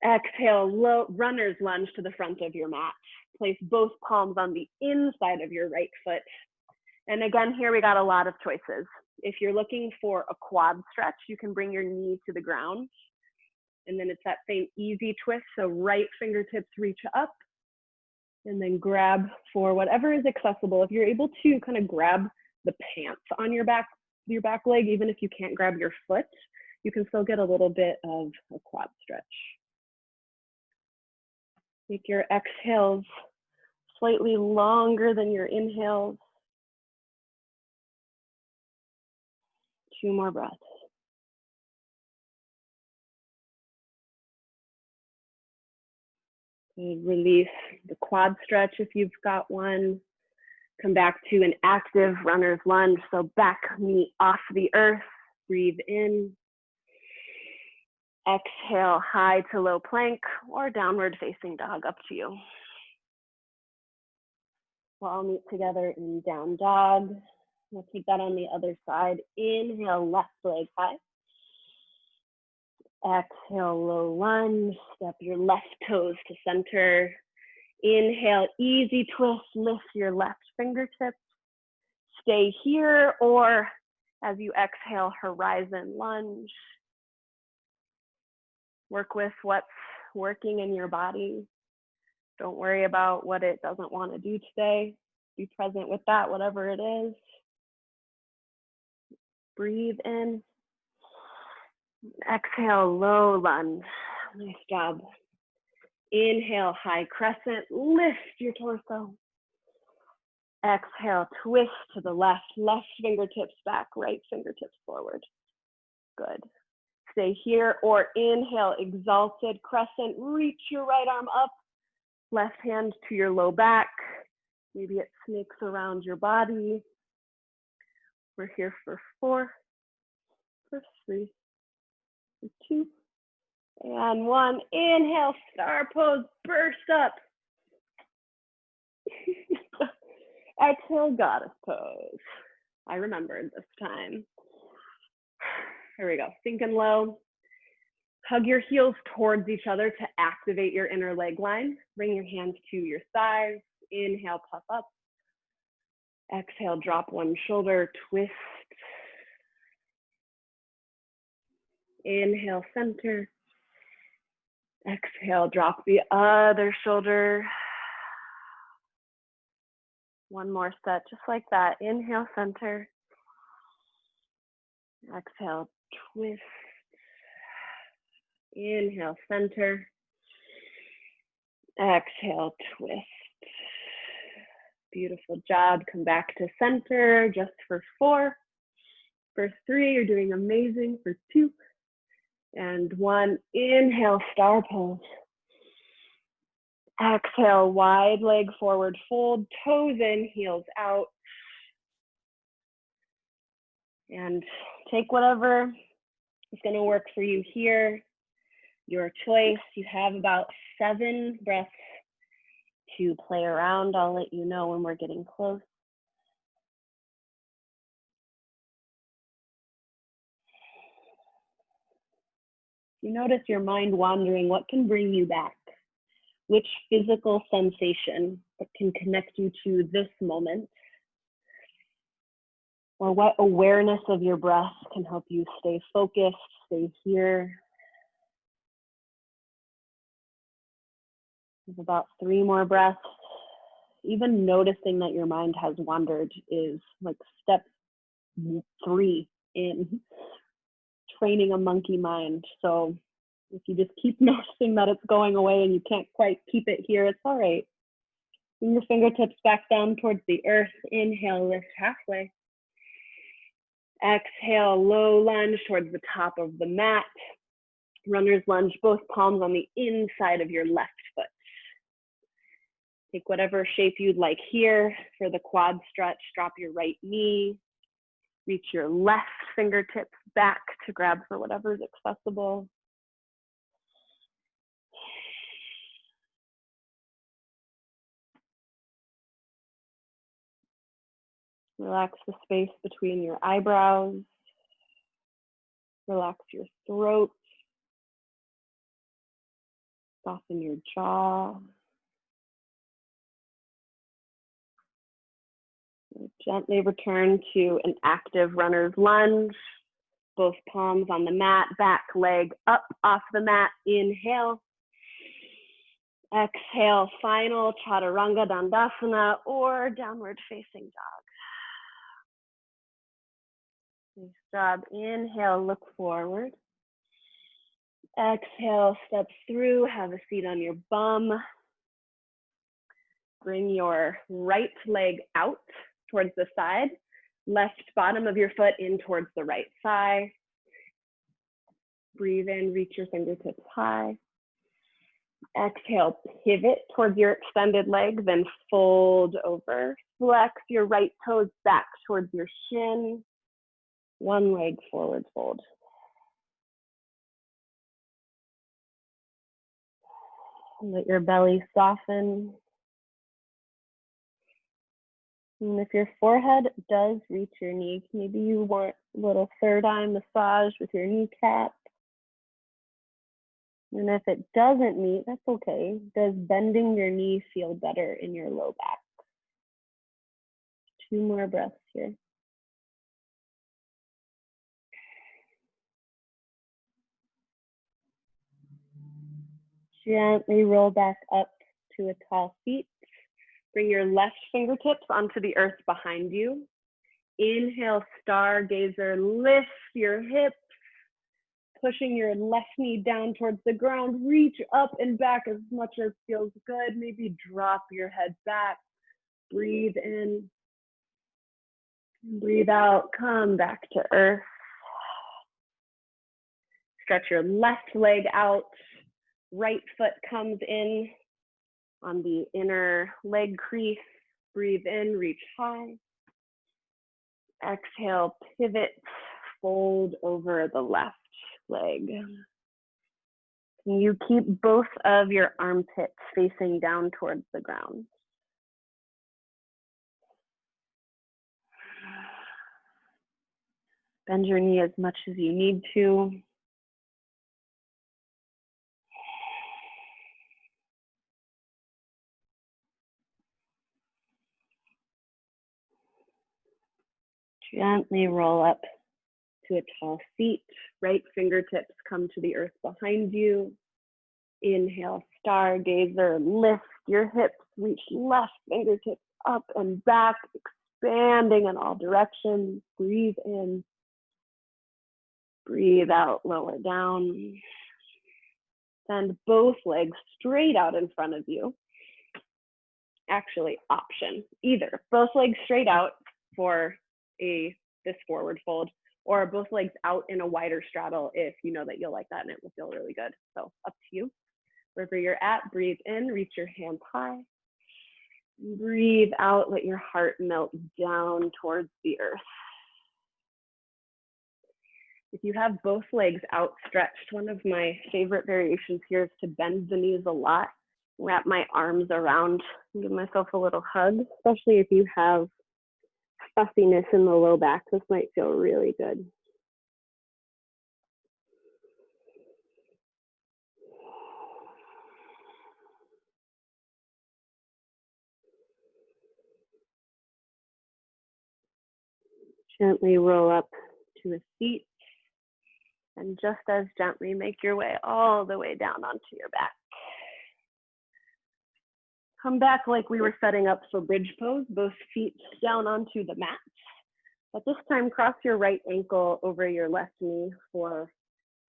Exhale, low runner's lunge to the front of your mat. Place both palms on the inside of your right foot. And again, here we got a lot of choices. If you're looking for a quad stretch, you can bring your knee to the ground. And then it's that same easy twist. So right fingertips reach up and then grab for whatever is accessible. If you're able to kind of grab the pants on your back leg, even if you can't grab your foot, you can still get a little bit of a quad stretch. Make your exhales slightly longer than your inhales. 2 more breaths. Good. Release the quad stretch if you've got one. Come back to an active runner's lunge. So back knee off the earth. Breathe in. Exhale, high to low plank or downward facing dog, up to you. We'll all meet together in down dog. We'll take that on the other side. Inhale, left leg high. Exhale, low lunge. Step your left toes to center. Inhale, easy twist. Lift your left fingertips. Stay here, or as you exhale, horizon lunge. Work with what's working in your body. Don't worry about what it doesn't want to do today. Be present with that, whatever it is. Breathe in. Exhale, low lunge. Nice job. Inhale, high crescent. Lift your torso. Exhale, twist to the left. Left fingertips back, right fingertips forward. Good. Stay here, or inhale, exalted crescent. Reach your right arm up. Left hand to your low back. Maybe it snakes around your body. We're here for 4, for 3, for 2, and 1. Inhale, star pose, burst up. Exhale, goddess pose. I remembered this time. Here we go, sinking low. Hug your heels towards each other to activate your inner leg line. Bring your hands to your thighs. Inhale, puff up. Exhale, drop one shoulder, twist. Inhale, center. Exhale, drop the other shoulder. One more set, just like that. Inhale, center. Exhale, twist. Inhale, center. Exhale, twist. Beautiful job. Come back to center just for 4. For 3, you're doing amazing. For 2 and 1. Inhale, star pose. Exhale, wide leg forward fold, toes in, heels out. And take whatever is going to work for you here. Your choice. You have about 7 breaths to play around. I'll let you know when we're getting close. You notice your mind wandering, what can bring you back? Which physical sensation that can connect you to this moment? Or what awareness of your breath can help you stay focused, stay here? There's about 3 more breaths. Even noticing that your mind has wandered is like step 3 in training a monkey mind. So if you just keep noticing that it's going away and you can't quite keep it here, it's all right. Bring your fingertips back down towards the earth. Inhale, lift halfway. Exhale, low lunge towards the top of the mat. Runner's lunge, both palms on the inside of your left foot. Take whatever shape you'd like here. For the quad stretch, drop your right knee. Reach your left fingertips back to grab for whatever is accessible. Relax the space between your eyebrows. Relax your throat. Soften your jaw. Gently return to an active runner's lunge. Both palms on the mat, back leg up off the mat. Inhale. Exhale, final chaturanga dandasana or downward facing dog. Nice job. Inhale, look forward. Exhale, step through, have a seat on your bum. Bring your right leg out towards the side, left bottom of your foot in towards the right thigh. Breathe in, reach your fingertips high. Exhale, pivot towards your extended leg, then fold over. Flex your right toes back towards your shin. One leg forward fold. Let your belly soften. And if your forehead does reach your knee, maybe you want a little third eye massage with your kneecap. And if it doesn't meet, that's okay. Does bending your knee feel better in your low back? 2 more breaths here. Gently roll back up to a tall seat. Bring your left fingertips onto the earth behind you. Inhale, stargazer, lift your hips, pushing your left knee down towards the ground. Reach up and back as much as feels good. Maybe drop your head back. Breathe in. Breathe out. Come back to earth. Stretch your left leg out. Right foot comes in on the inner leg crease. Breathe in, reach high. Exhale, pivot, fold over the left leg. Can you keep both of your armpits facing down towards the ground? Bend your knee as much as you need to. Gently roll up to a tall seat. Right fingertips come to the earth behind you. Inhale, stargazer, lift your hips, reach left fingertips up and back, expanding in all directions. Breathe in. Breathe out, lower down. Send both legs straight out in front of you. Actually, option, either both legs straight out for this forward fold, or both legs out in a wider straddle if you know that you'll like that and it will feel really good. So up to you. Wherever you're at, breathe in, reach your hands high. Breathe out, let your heart melt down towards the earth. If you have both legs outstretched, one of my favorite variations here is to bend the knees a lot, wrap my arms around, and give myself a little hug, especially if you have fussiness in the low back. This might feel really good. Gently roll up to a seat, and just as gently make your way all the way down onto your back. Come back like we were setting up for bridge pose, both feet down onto the mat. But this time, cross your right ankle over your left knee for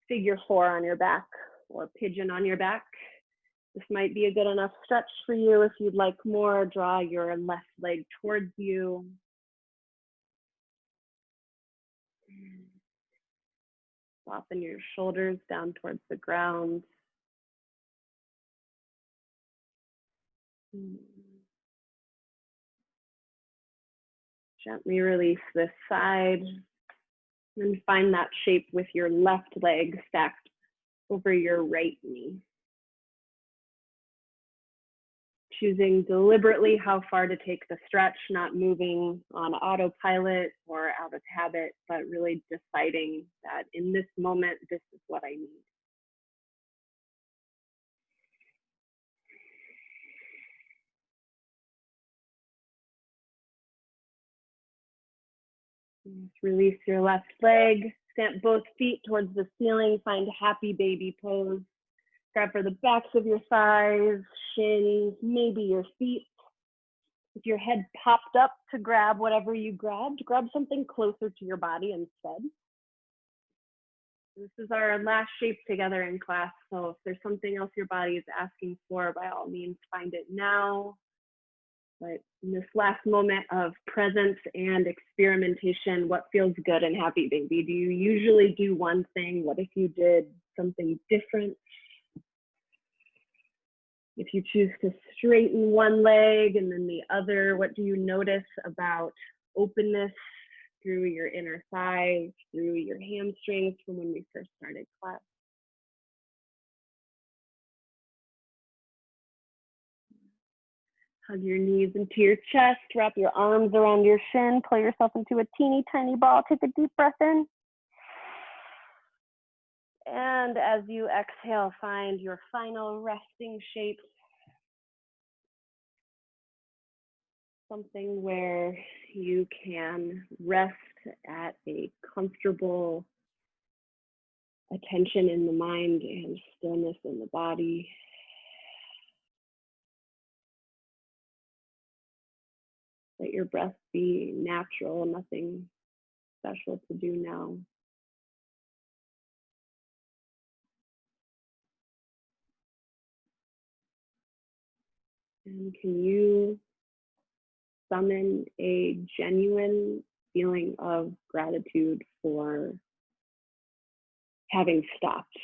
figure 4 on your back or pigeon on your back. This might be a good enough stretch for you. If you'd like more, draw your left leg towards you. Soften your shoulders down towards the ground. Gently release this side and find that shape with your left leg stacked over your right knee. choosing deliberately how far to take the stretch, not moving on autopilot or out of habit, but really deciding that in this moment, this is what I need. Just release your left leg, stamp both feet towards the ceiling, find happy baby pose. Grab for the backs of your thighs, shins, maybe your feet. If your head popped up to grab whatever you grabbed, grab something closer to your body instead. This is our last shape together in class, so if there's something else your body is asking for, by all means, find it now. But in this last moment of presence and experimentation, what feels good and happy, baby? Do you usually do one thing? What if you did something different? If you choose to straighten one leg and then the other, what do you notice about openness through your inner thighs, through your hamstrings from when we first started class? Hug your knees into your chest, wrap your arms around your shin, pull yourself into a teeny tiny ball, take a deep breath in. And as you exhale, find your final resting shape. Something where you can rest at a comfortable attention in the mind and stillness in the body. Let your breath be natural, nothing special to do now. And can you summon a genuine feeling of gratitude for having stopped,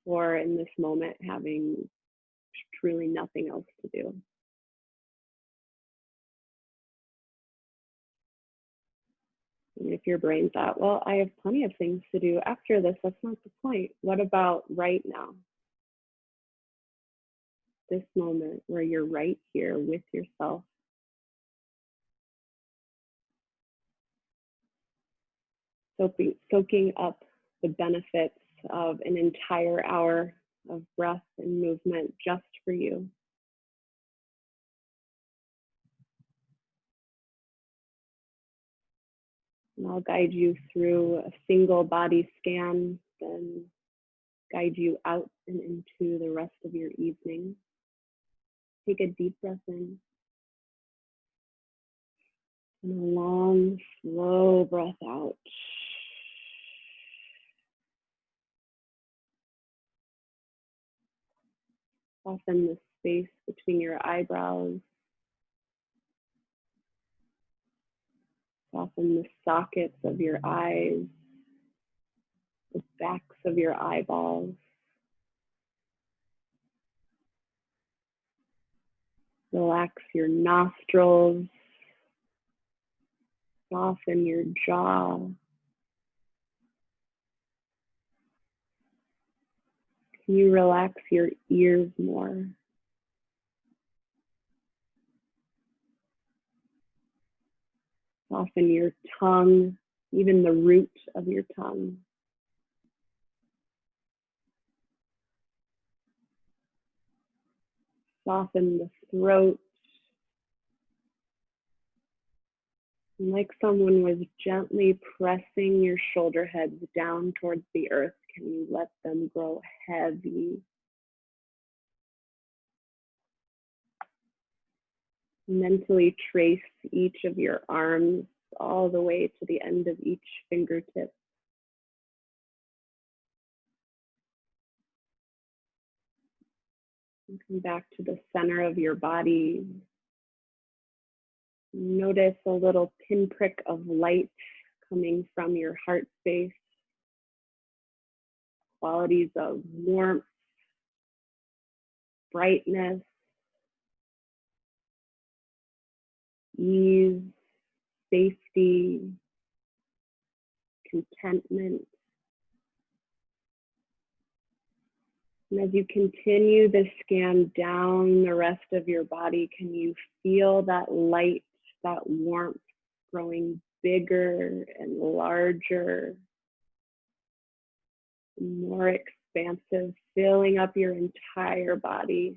or in this moment having truly nothing else to do? And if your brain thought, well, I have plenty of things to do after this, that's not the point. What about right now? This moment where you're right here with yourself. Soaking up the benefits of an entire hour of breath and movement just for you. And I'll guide you through a single body scan, then guide you out and into the rest of your evening. Take a deep breath in. And a long, slow breath out. Soften the space between your eyebrows. Soften the sockets of your eyes, the backs of your eyeballs. Relax your nostrils. Soften your jaw. Can you relax your ears more? Soften your tongue, even the root of your tongue. Soften the throat. And like someone was gently pressing your shoulder heads down towards the earth, can you let them grow heavy? Mentally trace each of your arms all the way to the end of each fingertip. And come back to the center of your body. Notice a little pinprick of light coming from your heart space. Qualities of warmth, brightness, ease, safety, contentment. And as you continue the scan down the rest of your body, can you feel that light, that warmth growing bigger and larger, more expansive, filling up your entire body?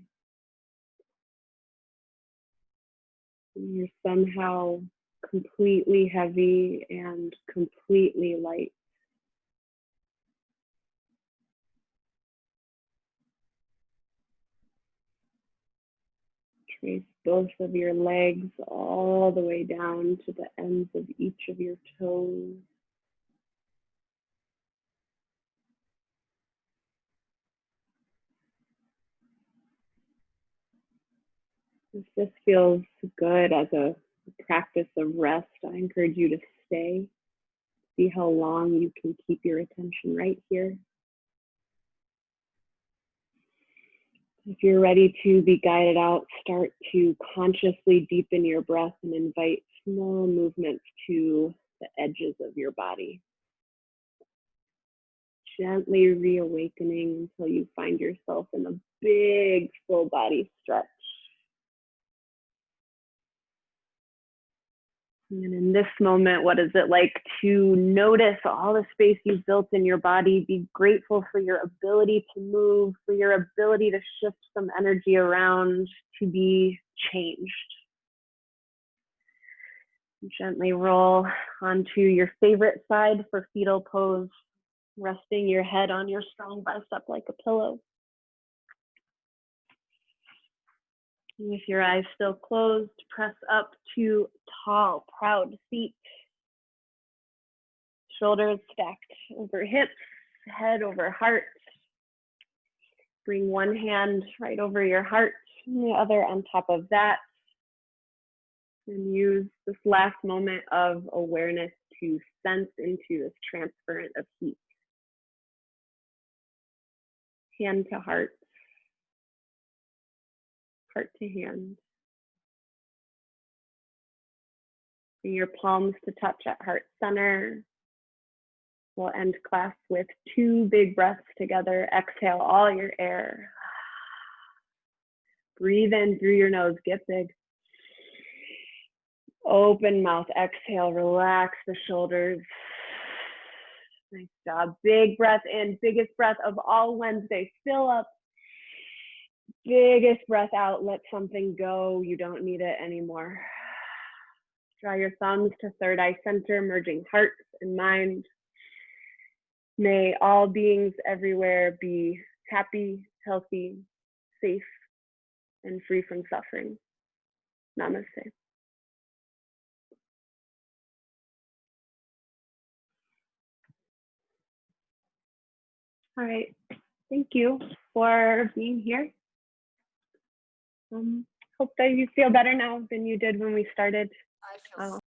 And you're somehow completely heavy and completely light. Trace both of your legs all the way down to the ends of each of your toes. If this feels good as a practice of rest, I encourage you to stay. See how long you can keep your attention right here. If you're ready to be guided out, start to consciously deepen your breath and invite small movements to the edges of your body. Gently reawakening until you find yourself in a big full body stretch. And in this moment, what is it like to notice all the space you've built in your body? Be grateful for your ability to move, for your ability to shift some energy around, to be changed. Gently roll onto your favorite side for fetal pose, resting your head on your strong bicep like a pillow. With your eyes still closed, press up to tall, proud feet. Shoulders stacked over hips, head over heart. Bring one hand right over your heart, and the other on top of that. And use this last moment of awareness to sense into this transference of heat. Hand to heart, heart to hand. Bring your palms to touch at heart center. We'll end class with 2 big breaths together. Exhale all your air. Breathe in through your nose, get big. Open mouth, exhale, relax the shoulders. Nice job. Big breath in, biggest breath of all Wednesday. Fill up. Biggest breath out, let something go. You don't need it anymore. Draw your thumbs to third eye center, merging heart and mind. May all beings everywhere be happy, healthy, safe, and free from suffering. Namaste. All right, thank you for being here. Hope that you feel better now than you did when we started.